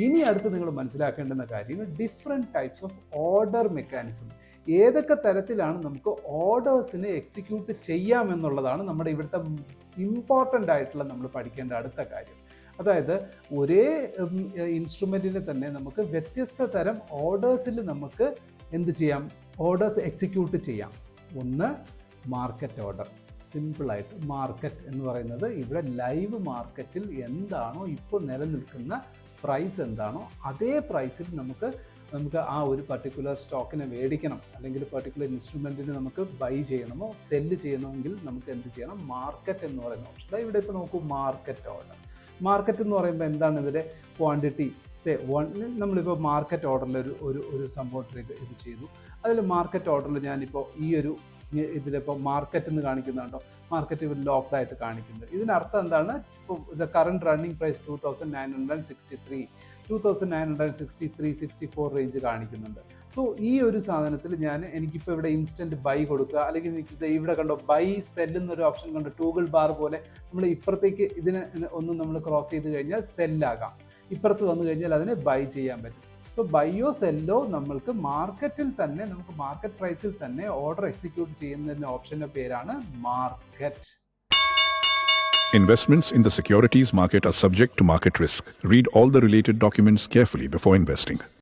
ഇനി അടുത്ത് നിങ്ങൾ മനസ്സിലാക്കേണ്ടുന്ന കാര്യം different types of order mechanism. ഏതൊക്കെ തരത്തിലാണ് നമുക്ക് ഓർഡേഴ്സിനെ എക്സിക്യൂട്ട് ചെയ്യാമെന്നുള്ളതാണ് നമ്മുടെ ഇവിടുത്തെ ഇമ്പോർട്ടൻ്റ് ആയിട്ടുള്ള നമ്മൾ പഠിക്കേണ്ട അടുത്ത കാര്യം. അതായത് ഒരേ ഇൻസ്ട്രുമെൻറ്റിന് തന്നെ നമുക്ക് വ്യത്യസ്ത തരം ഓർഡേഴ്സിൽ നമുക്ക് എന്ത് ചെയ്യാം, ഓർഡേഴ്സ് എക്സിക്യൂട്ട് ചെയ്യാം. ഒന്ന് മാർക്കറ്റ് ഓർഡർ. സിമ്പിളായിട്ട് മാർക്കറ്റ് എന്ന് പറയുന്നത് ഇവിടെ ലൈവ് മാർക്കറ്റിൽ എന്താണോ ഇപ്പോൾ നിലനിൽക്കുന്ന പ്രൈസ് എന്താണോ അതേ പ്രൈസിൽ നമുക്ക് ആ ഒരു പർട്ടിക്കുലർ സ്റ്റോക്കിനെ മേടിക്കണം, അല്ലെങ്കിൽ പർട്ടിക്കുലർ ഇൻസ്ട്രുമെൻറ്റിന് നമുക്ക് ബൈ ചെയ്യണമോ സെല്ല് ചെയ്യണമെങ്കിൽ നമുക്ക് എന്ത് ചെയ്യണം, മാർക്കറ്റ് എന്ന് പറയുന്ന ഓപ്ഷൻ. ഇവിടെ ഇപ്പോൾ നോക്കൂ, മാർക്കറ്റ് ഓർഡർ. മാർക്കറ്റ് എന്ന് പറയുമ്പോൾ എന്താണ് ഇതിൻ്റെ ക്വാണ്ടിറ്റി? നമ്മളിപ്പോൾ മാർക്കറ്റ് ഓർഡറിൽ ഒരു സംഭവത്തിലേക്ക് ഇത് ചെയ്തു. അതിൽ മാർക്കറ്റ് ഓർഡറിൽ ഞാനിപ്പോൾ ഈ ഒരു ഇതിലിപ്പോൾ മാർക്കറ്റ് എന്ന് കാണിക്കുന്നുണ്ടോ, മാർക്കറ്റ് ഇവിടെ ലോക്ക്ഡായിട്ട് കാണിക്കുന്നത്. ഇതിനർത്ഥം എന്താണ്? ഇപ്പോൾ the current running price 2963, 2963, 64 range കാണിക്കുന്നുണ്ട്. സോ ഈ ഒരു സാധനത്തിൽ എനിക്കിപ്പോൾ ഇവിടെ ഇൻസ്റ്റൻറ്റ് ബൈ കൊടുക്കുക, അല്ലെങ്കിൽ എനിക്ക് ഇവിടെ കണ്ടോ ബൈ സെല്ലുന്നൊരു ഓപ്ഷൻ കണ്ടോ, ടൂഗിൾ ബാർ പോലെ നമ്മൾ ഇപ്പുറത്തേക്ക് ഇതിനെ ഒന്ന് നമ്മൾ ക്രോസ് ചെയ്ത് കഴിഞ്ഞാൽ സെല്ലാകാം, ഇപ്പുറത്ത് വന്നു കഴിഞ്ഞാൽ അതിനെ ബൈ ചെയ്യാൻ പറ്റും. സോ ബൈയോ സെല്ലോ നമ്മൾക്ക് മാർക്കറ്റിൽ തന്നെ, നമുക്ക് മാർക്കറ്റ് പ്രൈസിൽ തന്നെ ഓർഡർ എക്സിക്യൂട്ട് ചെയ്യുന്നതിൻ്റെ ഓപ്ഷൻ്റെ പേരാണ് market. Investments in the securities market are subject to market risk. Read all the related documents carefully before investing.